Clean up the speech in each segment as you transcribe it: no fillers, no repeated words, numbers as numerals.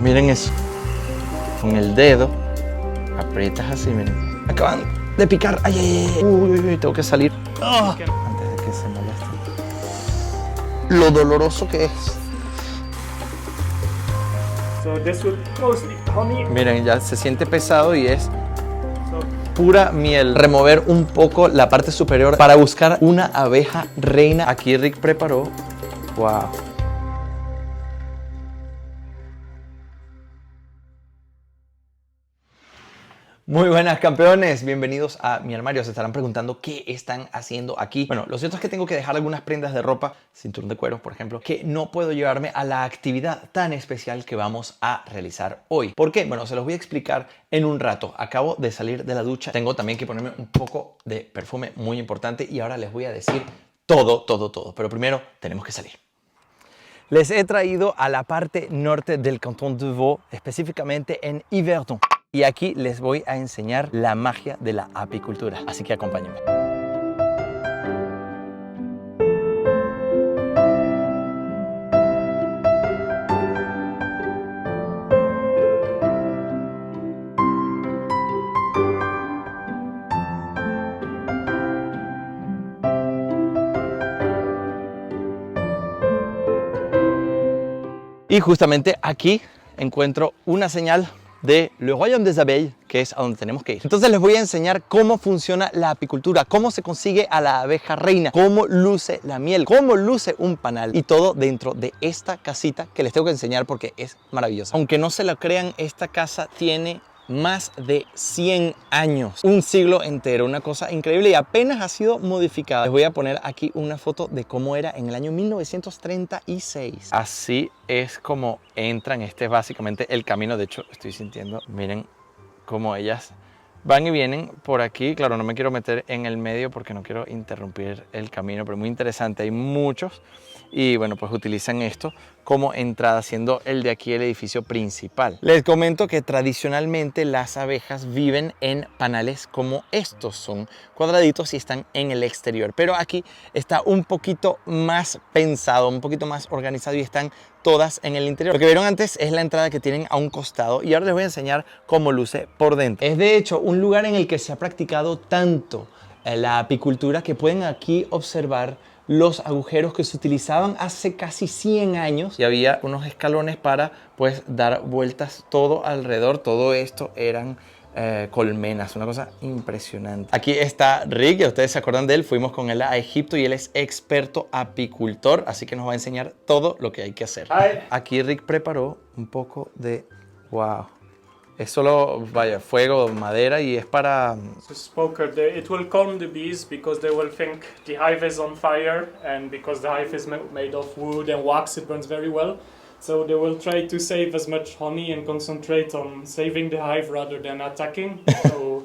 Miren eso. Con el dedo aprietas así, miren. Acaban de picar. Ay, ay, ay. Uy, tengo que salir. Antes de que se moleste. Lo doloroso que es. So this will mostly honey. Miren, ya se siente pesado y es pura miel. Remover un poco la parte superior para buscar una abeja reina. Aquí Rick preparó. Wow. Muy buenas, campeones, bienvenidos a mi armario. Se estarán preguntando qué están haciendo aquí. Bueno, lo cierto es que tengo que dejar algunas prendas de ropa, cinturón de cuero por ejemplo, que no puedo llevarme a la actividad tan especial que vamos a realizar hoy. ¿Por qué? Bueno, se los voy a explicar en un rato. Acabo de salir de la ducha, tengo también que ponerme un poco de perfume muy importante y ahora les voy a decir todo. Pero primero tenemos que salir. Les he traído a la parte norte del cantón de Vaud, específicamente en Yverdon. Y aquí les voy a enseñar la magia de la apicultura, así que acompáñenme. Y justamente aquí encuentro una señal de Le Royaume des Abeilles, que es a donde tenemos que ir. Entonces les voy a enseñar cómo funciona la apicultura, cómo se consigue a la abeja reina, cómo luce la miel, cómo luce un panal y todo dentro de esta casita que les tengo que enseñar porque es maravillosa. Aunque no se lo crean, esta casa tiene más de 100 años, un siglo entero, una cosa increíble y apenas ha sido modificada. Les voy a poner aquí una foto de cómo era en el año 1936. Así es como entran, este es básicamente el camino. De hecho, estoy sintiendo, miren cómo ellas van y vienen por aquí. Claro, no me quiero meter en el medio porque no quiero interrumpir el camino, pero muy interesante, hay muchos. Y bueno, pues utilizan esto como entrada, siendo el de aquí el edificio principal. Les comento que tradicionalmente las abejas viven en panales como estos, son cuadraditos y están en el exterior, pero aquí está un poquito más pensado, un poquito más organizado y están todas en el interior. Lo que vieron antes es la entrada que tienen a un costado y ahora les voy a enseñar cómo luce por dentro. Es de hecho un lugar en el que se ha practicado tanto la apicultura que pueden aquí observar los agujeros que se utilizaban hace casi 100 años y había unos escalones para pues dar vueltas todo alrededor. Todo esto eran colmenas, una cosa impresionante. Aquí está Rick, ya ustedes se acuerdan de él, fuimos con él a Egipto y él es experto apicultor, así que nos va a enseñar todo lo que hay que hacer. Aquí Rick preparó un poco de wow. Es solo, vaya, fuego, madera y es para... Smoker, it will calm the bees because they will think the hive is on fire, and because the hive is made of wood and wax, it burns very well. So they will try to save as much honey and concentrate on saving the hive rather than attacking. So,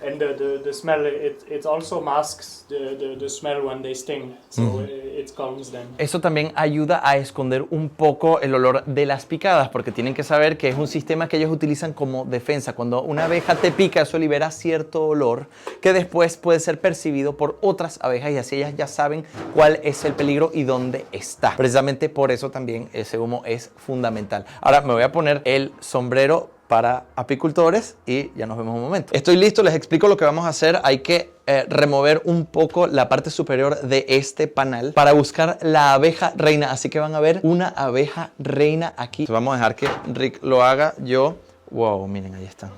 and the smell, it also masks the smell when they sting, so it calms them. Eso también ayuda a esconder un poco el olor de las picadas, porque tienen que saber que es un sistema que ellos utilizan como defensa. Cuando una abeja te pica, eso libera cierto olor que después puede ser percibido por otras abejas y así ellas ya saben cuál es el peligro y dónde está. Precisamente por eso también ese humo es fundamental. Ahora me voy a poner el sombrero para apicultores y ya nos vemos un momento. Estoy listo, les explico lo que vamos a hacer. Hay que remover un poco la parte superior de este panal para buscar la abeja reina. Así que van a ver una abeja reina aquí. Vamos a dejar que Rick lo haga. Yo, wow, miren, ahí está.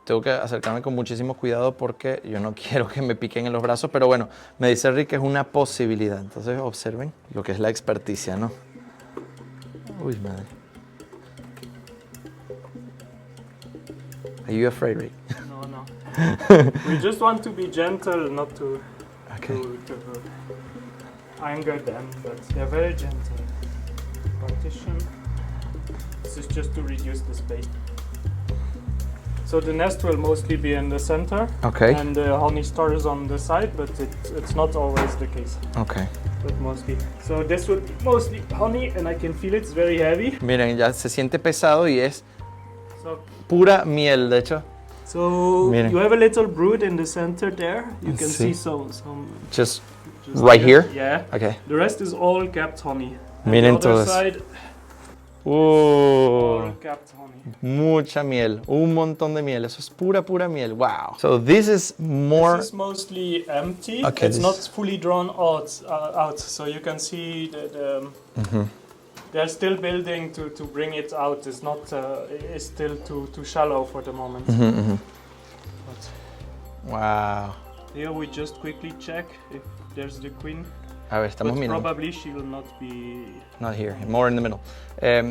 Tengo que acercarme con muchísimo cuidado porque yo no quiero que me piquen en los brazos, pero bueno, me dice Rick que es una posibilidad. Entonces observen lo que es la experticia, ¿no? Uy, madre. Are you afraid, Rick? No. We just want to be gentle, not to, Okay. to anger them, but they're very gentle. Partition. This is just to reduce the space. So the nest will mostly be in the center, Okay. and the honey stores on the side, but it's not always the case. Okay. But mostly. So this would be mostly honey, and I can feel it's very heavy. Miren, ya se siente pesado y es So pura miel, de hecho. So Miren. you have a little brood in the center there. You can Sí. see some Just right here? Yeah. Okay. The rest is all capped honey. And Miren the other todos. side, All capped honey. Mucha miel, un montón de miel. Eso es pura miel. Wow. So this is more. This is mostly empty. Okay, It's this- not fully drawn out, so you can see they're still building to bring it out. It's not. It's still too shallow for the moment. But Wow. here we just quickly check if there's the queen. A ver, estamos But mirando. probably she will not be. Not here, more in the middle.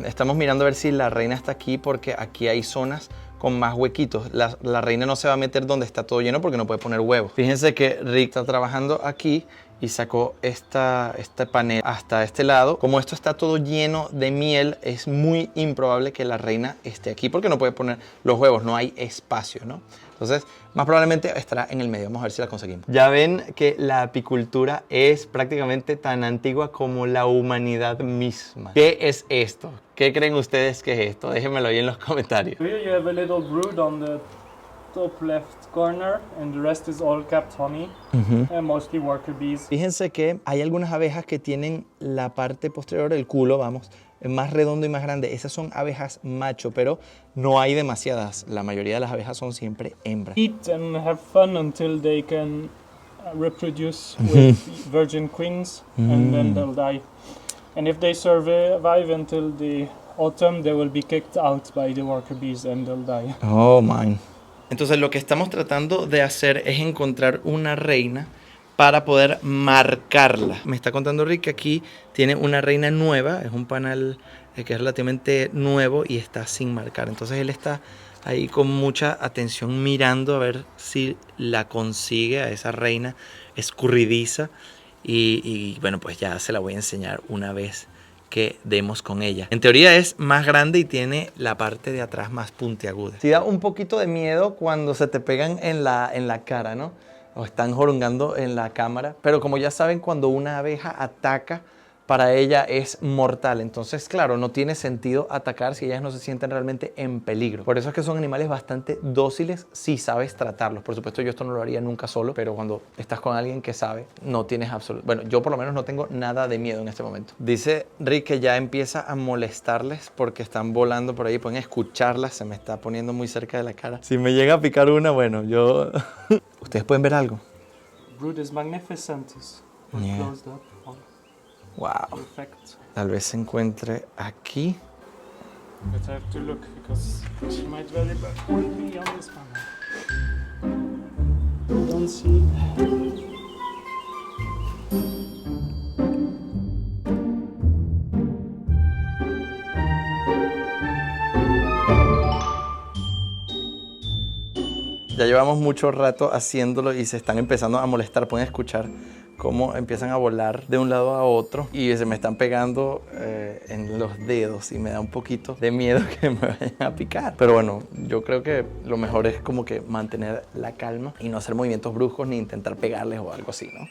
Estamos mirando a ver si la reina está aquí porque aquí hay zonas con más huequitos. La reina no se va a meter donde está todo lleno porque no puede poner huevos. Fíjense que Rick está trabajando aquí y sacó este panel hasta este lado. Como esto está todo lleno de miel, es muy improbable que la reina esté aquí porque no puede poner los huevos, no hay espacio, ¿no? Entonces, más probablemente estará en el medio. Vamos a ver si la conseguimos. Ya ven que la apicultura es prácticamente tan antigua como la humanidad misma. ¿Qué es esto? ¿Qué creen ustedes que es esto? Déjenmelo ahí en los comentarios. Here you have a little brood on the top left corner, and the rest is all capped honey, and mostly worker bees. Fíjense que hay algunas abejas que tienen la parte posterior, el culo, vamos, más redondo y más grande. Esas son abejas macho, pero no hay demasiadas. La mayoría de las abejas son siempre hembras. Eat and have fun until they can reproduce with virgin queens, and then they'll die. And if they survive until the autumn, they will be kicked out by the worker bees and they'll die. Oh, man. Entonces lo que estamos tratando de hacer es encontrar una reina para poder marcarla. Me está contando Rick que aquí tiene una reina nueva, es un panel que es relativamente nuevo y está sin marcar. Entonces él está ahí con mucha atención mirando a ver si la consigue a esa reina escurridiza y bueno, pues ya se la voy a enseñar una vez que demos con ella. En teoría es más grande y tiene la parte de atrás más puntiaguda. Sí da un poquito de miedo cuando se te pegan en la cara, ¿no? O están jorungando en la cámara. Pero como ya saben, cuando una abeja ataca, para ella es mortal. Entonces, claro, no tiene sentido atacar si ellas no se sienten realmente en peligro. Por eso es que son animales bastante dóciles si sabes tratarlos. Por supuesto, yo esto no lo haría nunca solo, pero cuando estás con alguien que sabe, no tienes absoluto... Bueno, yo por lo menos no tengo nada de miedo en este momento. Dice Rick que ya empieza a molestarles porque están volando por ahí. Pueden escucharlas, se me está poniendo muy cerca de la cara. Si me llega a picar una, bueno, yo... ¿Ustedes pueden ver algo? Brood is magnificent. It's all Yeah. closed up. All Wow. perfect. Tal vez se encuentre aquí. But I have to look because she might very well be on this panel. Don't see. Ya llevamos mucho rato haciéndolo y se están empezando a molestar. Pueden escuchar cómo empiezan a volar de un lado a otro y se me están pegando en los dedos y me da un poquito de miedo que me vayan a picar. Pero bueno, yo creo que lo mejor es como que mantener la calma y no hacer movimientos bruscos ni intentar pegarles o algo así, ¿no?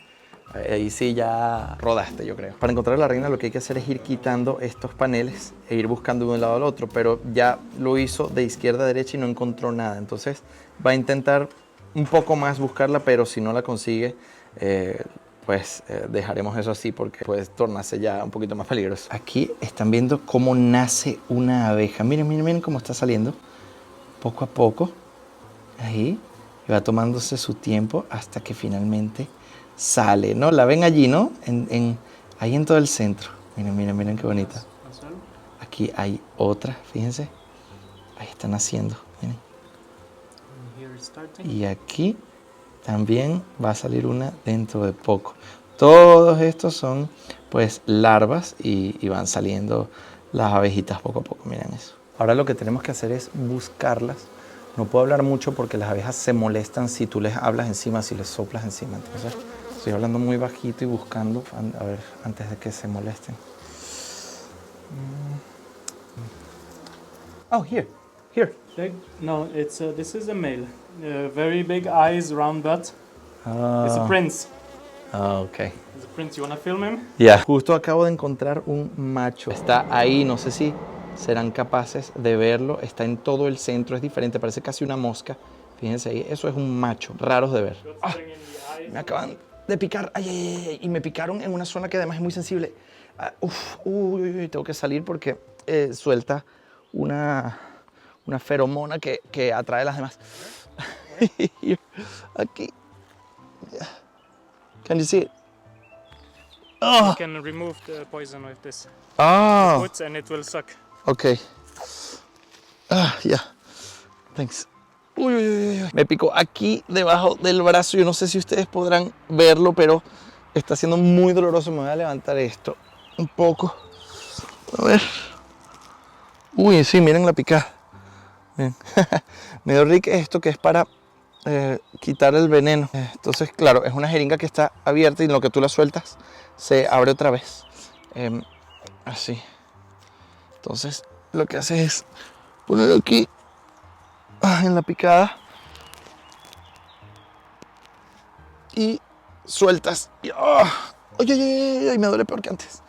Ahí sí ya rodaste, yo creo. Para encontrar a la reina lo que hay que hacer es ir quitando estos paneles e ir buscando de un lado al otro, pero ya lo hizo de izquierda a derecha y no encontró nada. Entonces va a intentar un poco más buscarla, pero si no la consigue, pues dejaremos eso así porque puede tornarse ya un poquito más peligroso. Aquí están viendo cómo nace una abeja. Miren, miren, miren cómo está saliendo poco a poco. Ahí. Y va tomándose su tiempo hasta que finalmente sale, ¿no? La ven allí, ¿no? Ahí en todo el centro. Miren, miren, miren qué bonita. As well. Aquí hay otra, fíjense. Ahí están haciendo, miren. And here it's starting. Y aquí también va a salir una dentro de poco. Todos estos son, pues, larvas y van saliendo las abejitas poco a poco, miren eso. Ahora lo que tenemos que hacer es buscarlas. No puedo hablar mucho porque las abejas se molestan si tú les hablas encima, si les soplas encima. Entonces estoy hablando muy bajito y buscando, a ver, antes de que se molesten. Oh, here. No, it's this is a male. Very big eyes, round butt. It's a prince. Ok. It's a prince. You wanna film him? Ya. Justo acabo de encontrar un macho. Está ahí, no sé si serán capaces de verlo. Está en todo el centro, es diferente, parece casi una mosca. Fíjense ahí, eso es un macho, raros de ver. Ah, Bring in the eyes. me acaban de picar, ay, ay, ay, y me picaron en una zona que además es muy sensible. Uy, tengo que salir porque suelta una feromona que atrae a las demás. Aquí. Can you see it? Oh. You can remove the poison with this. Oh. Foot and it will suck. Okay. Yeah. Thanks. Uy, uy, uy, uy. Me picó aquí debajo del brazo. Yo no sé si ustedes podrán verlo, pero está siendo muy doloroso. Me voy a levantar esto un poco. A ver. Uy, sí, miren la picada. Miren. Me dio Rick esto que es para quitar el veneno. Entonces, claro, es una jeringa que está abierta y en lo que tú la sueltas se abre otra vez. Así. Entonces, lo que haces es ponerlo aquí en la picada y sueltas. Y, ¡oh! ¡Ay, ay, ay! Me duele peor que antes.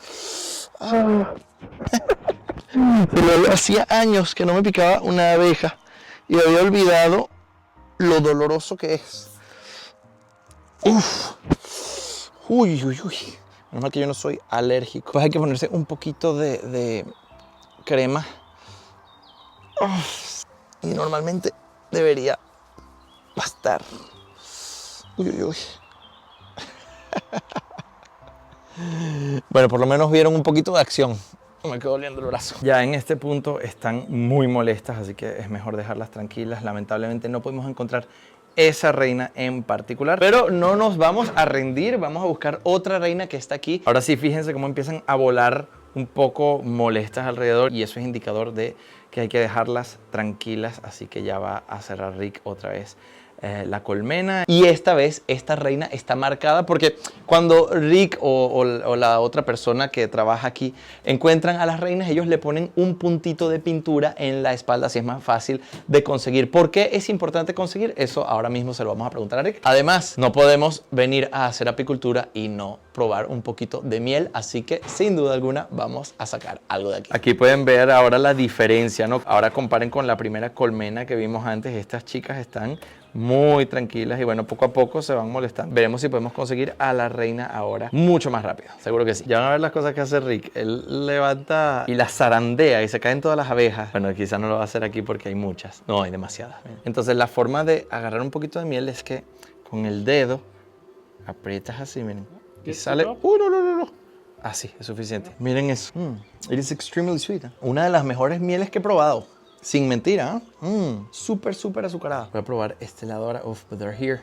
Pero hacía años que no me picaba una abeja y había olvidado lo doloroso que es. Uf. Uy, uy, uy. Menos mal que yo no soy alérgico. Pues hay que ponerse un poquito de crema. Y normalmente debería bastar. Uy, uy, uy. Bueno, por lo menos vieron un poquito de acción. Me quedó doliendo el brazo. Ya en este punto están muy molestas, así que es mejor dejarlas tranquilas. Lamentablemente no pudimos encontrar esa reina en particular, pero no nos vamos a rendir. Vamos a buscar otra reina que está aquí. Ahora sí, fíjense cómo empiezan a volar un poco molestas alrededor y eso es indicador de que hay que dejarlas tranquilas, así que ya va a cerrar Rick otra vez la colmena. Y esta vez esta reina está marcada porque cuando Rick o la otra persona que trabaja aquí encuentran a las reinas, ellos le ponen un puntito de pintura en la espalda, así es más fácil de conseguir. ¿Por qué es importante conseguir? Eso ahora mismo se lo vamos a preguntar a Rick. Además, no podemos venir a hacer apicultura y no probar un poquito de miel, así que sin duda alguna vamos a sacar algo de aquí. Aquí pueden ver ahora la diferencia, ¿no? Ahora comparen con la primera colmena que vimos antes. Estas chicas están muy tranquilas y bueno, poco a poco se van molestando. Veremos si podemos conseguir a la reina ahora mucho más rápido. Seguro que sí. Ya van a ver las cosas que hace Rick. Él levanta y las zarandea y se caen todas las abejas. Bueno, quizás no lo va a hacer aquí porque hay muchas. No, hay demasiadas. Entonces la forma de agarrar un poquito de miel es que con el dedo aprietas así, miren. Y sale... no. Así, es suficiente. Miren eso. It is extremely sweet. Una de las mejores mieles que he probado. Sin mentira, súper, súper azucarada. Voy a probar este lado ahora. Uf, but they're here.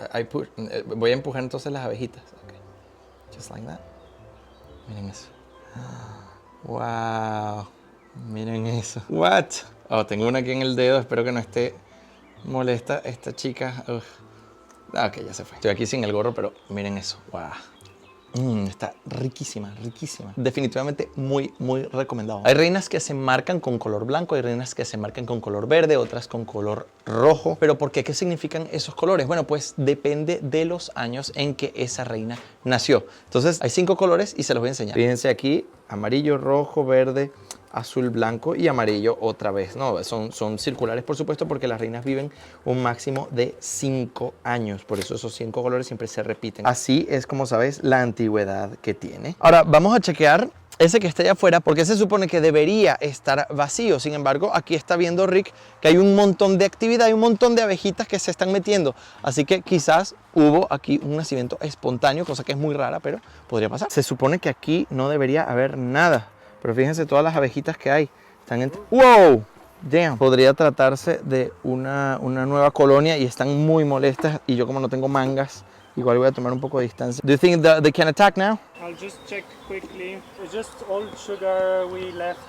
Voy a empujar entonces las abejitas. Okay. Just like that. Miren eso. Wow. Miren eso. What? Oh, tengo una aquí en el dedo. Espero que no esté molesta esta chica. Uf. Ok, ya se fue. Estoy aquí sin el gorro, pero miren eso. Wow. Está riquísima, riquísima. Definitivamente muy, muy recomendado. Hay reinas que se marcan con color blanco, hay reinas que se marcan con color verde, otras con color rojo. ¿Pero por qué? ¿Qué significan esos colores? Bueno, pues depende de los años en que esa reina nació. Entonces, hay 5 colores y se los voy a enseñar. Fíjense aquí, amarillo, rojo, verde, azul, blanco y amarillo otra vez. No, son circulares, por supuesto, porque las reinas viven un máximo de 5 años. Por eso esos 5 colores siempre se repiten. Así es como sabes la antigüedad que tiene. Ahora vamos a chequear ese que está allá afuera porque se supone que debería estar vacío. Sin embargo, aquí está viendo Rick que hay un montón de actividad, hay un montón de abejitas que se están metiendo. Así que quizás hubo aquí un nacimiento espontáneo, cosa que es muy rara, pero podría pasar. Se supone que aquí no debería haber nada. Pero fíjense todas las abejitas que hay. Están ¡wow! Damn. Podría tratarse de una nueva colonia y están muy molestas. Y yo como no tengo mangas, igual voy a tomar un poco de distancia. Do you think they can attack now? I'll just check quickly. It's just old sugar we left,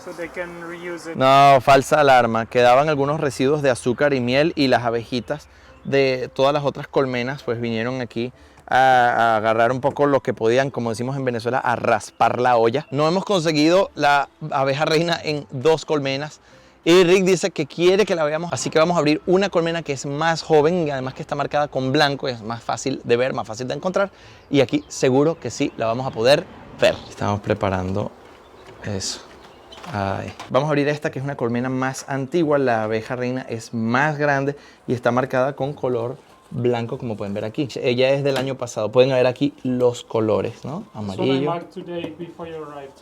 so they can reuse it. No, falsa alarma. Quedaban algunos residuos de azúcar y miel y las abejitas de todas las otras colmenas pues vinieron aquí a agarrar un poco lo que podían, como decimos en Venezuela, a raspar la olla. No hemos conseguido la abeja reina en 2 colmenas y Rick dice que quiere que la veamos, así que vamos a abrir una colmena que es más joven y además que está marcada con blanco, es más fácil de ver, más fácil de encontrar y aquí seguro que sí la vamos a poder ver. Estamos preparando eso. Ay. Vamos a abrir esta que es una colmena más antigua. La abeja reina es más grande y está marcada con color blanco, como pueden ver aquí. Ella es del año pasado. Pueden ver aquí los colores, ¿no? Amarillo.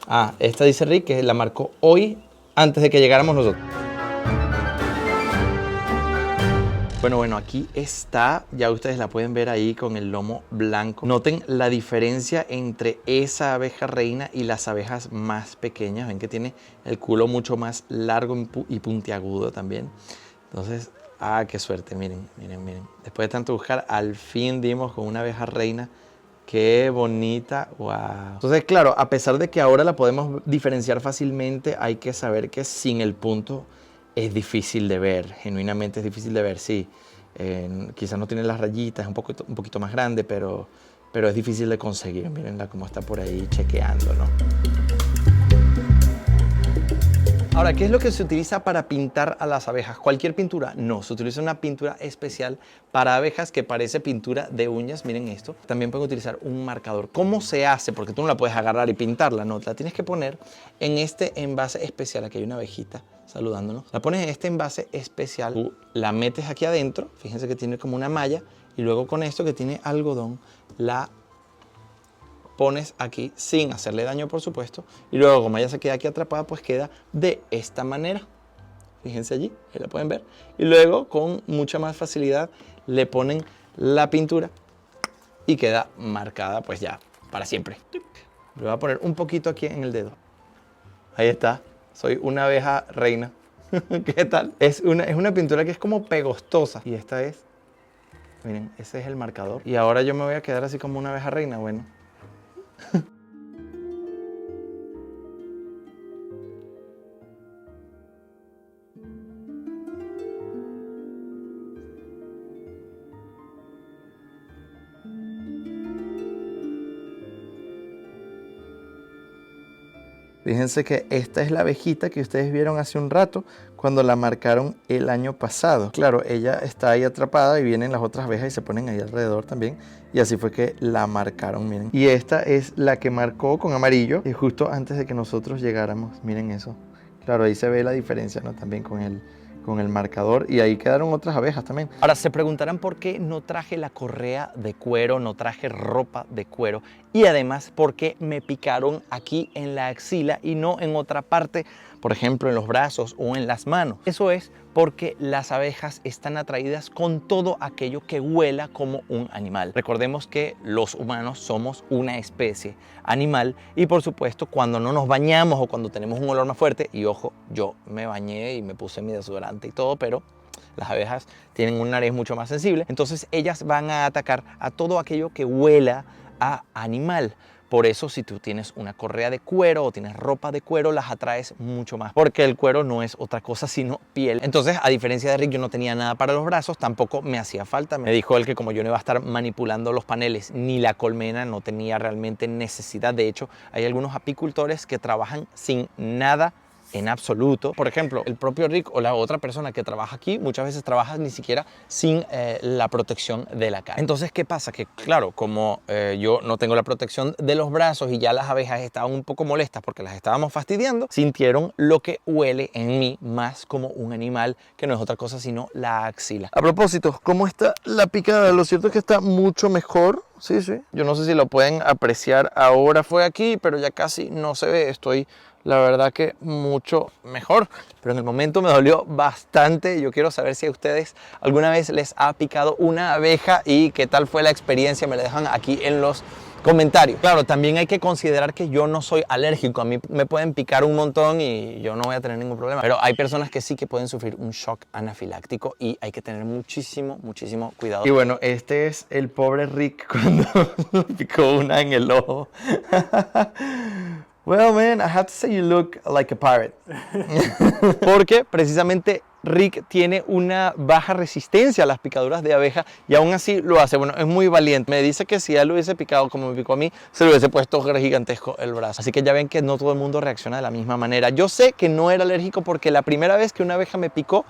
Ah, esta dice Rick que la marcó hoy, antes de que llegáramos nosotros. Bueno, aquí está, ya ustedes la pueden ver ahí con el lomo blanco. Noten la diferencia entre esa abeja reina y las abejas más pequeñas. Ven que tiene el culo mucho más largo y puntiagudo también. Entonces, qué suerte, miren. Después de tanto buscar, al fin dimos con una abeja reina. Qué bonita, wow. Entonces, claro, a pesar de que ahora la podemos diferenciar fácilmente, hay que saber que sin el punto es difícil de ver, genuinamente es difícil de ver, sí. Quizás no tiene las rayitas, es un poquito más grande, pero es difícil de conseguir. Mírenla cómo está por ahí chequeando, ¿no? Ahora, ¿qué es lo que se utiliza para pintar a las abejas? ¿Cualquier pintura? No, se utiliza una pintura especial para abejas que parece pintura de uñas. Miren esto. También pueden utilizar un marcador. ¿Cómo se hace? Porque tú no la puedes agarrar y pintarla, no. La tienes que poner en este envase especial. Aquí hay una abejita saludándonos. La pones en este envase especial. Tú la metes aquí adentro. Fíjense que tiene como una malla. Y luego con esto que tiene algodón, la pones aquí sin hacerle daño, por supuesto, y luego como ella se queda aquí atrapada, pues queda de esta manera. Fíjense allí, ahí la pueden ver. Y luego con mucha más facilidad le ponen la pintura y queda marcada pues ya para siempre. Le voy a poner un poquito aquí en el dedo. Ahí está, soy una abeja reina. ¿Qué tal? Es una pintura que es como pegostosa. Y esta es, miren, ese es el marcador. Y ahora yo me voy a quedar así como una abeja reina, bueno. Fíjense que esta es la abejita que ustedes vieron hace un rato cuando la marcaron el año pasado. Claro, ella está ahí atrapada y vienen las otras abejas y se ponen ahí alrededor también. Y así fue que la marcaron, miren. Y esta es la que marcó con amarillo y justo antes de que nosotros llegáramos. Miren eso. Claro, ahí se ve la diferencia, ¿no? También con el marcador, y ahí quedaron otras abejas también. Ahora se preguntarán por qué no traje la correa de cuero, no traje ropa de cuero, y además por qué me picaron aquí en la axila y no en otra parte, por ejemplo en los brazos o en las manos. Eso es porque las abejas están atraídas con todo aquello que huela como un animal. Recordemos que los humanos somos una especie animal y por supuesto cuando no nos bañamos o cuando tenemos un olor más fuerte, y ojo, yo me bañé y me puse mi desodorante y todo, pero las abejas tienen un nariz mucho más sensible, entonces ellas van a atacar a todo aquello que huela a animal. Por eso si tú tienes una correa de cuero o tienes ropa de cuero, las atraes mucho más, porque el cuero no es otra cosa sino piel. Entonces, a diferencia de Rick, yo no tenía nada para los brazos, tampoco me hacía falta. Me dijo él que como yo no iba a estar manipulando los paneles ni la colmena, no tenía realmente necesidad. De hecho, hay algunos apicultores que trabajan sin nada en absoluto. Por ejemplo, el propio Rick o la otra persona que trabaja aquí muchas veces trabaja ni siquiera sin la protección de la cara. Entonces, ¿qué pasa? Que claro, como yo no tengo la protección de los brazos y ya las abejas estaban un poco molestas porque las estábamos fastidiando, sintieron lo que huele en mí más como un animal, que no es otra cosa sino la axila. A propósito, ¿cómo está la picada? Lo cierto es que está mucho mejor. Sí. Yo no sé si lo pueden apreciar ahora. Fue aquí, pero ya casi no se ve. Estoy, la verdad, que mucho mejor. Pero en el momento me dolió bastante. Yo quiero saber si a ustedes alguna vez les ha picado una abeja y qué tal fue la experiencia. Me la dejan aquí en los comentarios. Claro, también hay que considerar que yo no soy alérgico. A mí me pueden picar un montón y yo no voy a tener ningún problema. Pero hay personas que sí que pueden sufrir un shock anafiláctico y hay que tener muchísimo cuidado. Y bueno, este es el pobre Rick cuando picó una en el ojo. Well, man, I have to say you look like a pirate. Porque precisamente Rick tiene una baja resistencia a las picaduras de abeja y aún así lo hace. Bueno, es muy valiente. Me dice que si él lo hubiese picado como me picó a mí, se le hubiese puesto gigantesco el brazo. Así que ya ven que no todo el mundo reacciona de la misma manera. Yo sé que no era alérgico porque la primera vez que una abeja me picó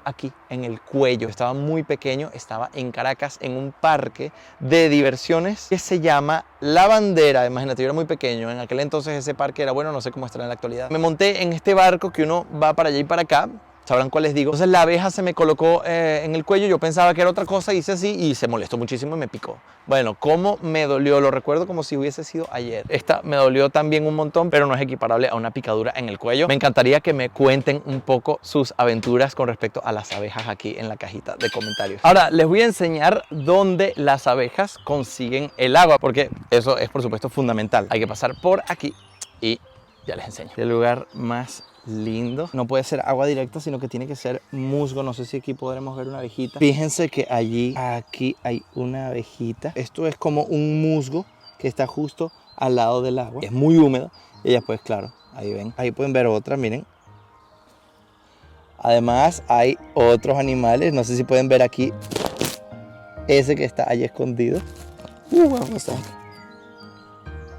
aquí en el cuello. Estaba muy pequeño, estaba en Caracas en un parque de diversiones que se llama La Bandera. Imagínate, yo era muy pequeño. En aquel entonces ese parque era bueno, no sé cómo estará en la actualidad. Me monté en este barco que uno va para allá y para acá. sabrán cuál les digo. Entonces la abeja se me colocó en el cuello, yo pensaba que era otra cosa, hice así y se molestó muchísimo y me picó. Bueno, cómo me dolió, lo recuerdo como si hubiese sido ayer. Esta me dolió también un montón, pero no es equiparable a una picadura en el cuello. Me encantaría que me cuenten un poco sus aventuras con respecto a las abejas aquí en la cajita de comentarios. Ahora les voy a enseñar dónde las abejas consiguen el agua, porque eso es por supuesto fundamental. Hay que pasar por aquí y ya les enseño. El lugar más lindo. No puede ser agua directa, sino que tiene que ser musgo. No sé si aquí podremos ver una abejita. Fíjense que aquí hay una abejita. Esto es como un musgo que está justo al lado del agua. Es muy húmedo. Y ellas pues claro, ahí ven. Ahí pueden ver otra, miren. Además hay otros animales. No sé si pueden ver aquí ese que está ahí escondido. Vamos a ver.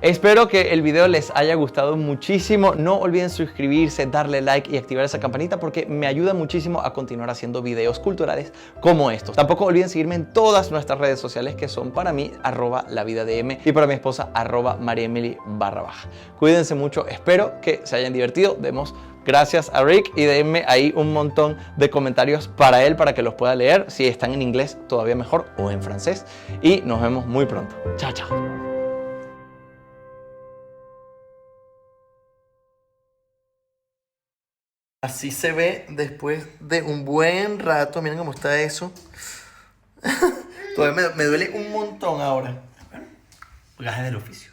Espero que el video les haya gustado muchísimo. No olviden suscribirse, darle like y activar esa campanita porque me ayuda muchísimo a continuar haciendo videos culturales como estos. Tampoco olviden seguirme en todas nuestras redes sociales que son para mí @lavidadm y para mi esposa @mariemily_. Cuídense mucho, espero que se hayan divertido. Demos gracias a Rick y denme ahí un montón de comentarios para él para que los pueda leer. Si están en inglés todavía mejor o en francés. Y nos vemos muy pronto. Chao, chao. Así se ve después de un buen rato. Miren cómo está eso. Todavía me duele un montón ahora. Gajes del oficio.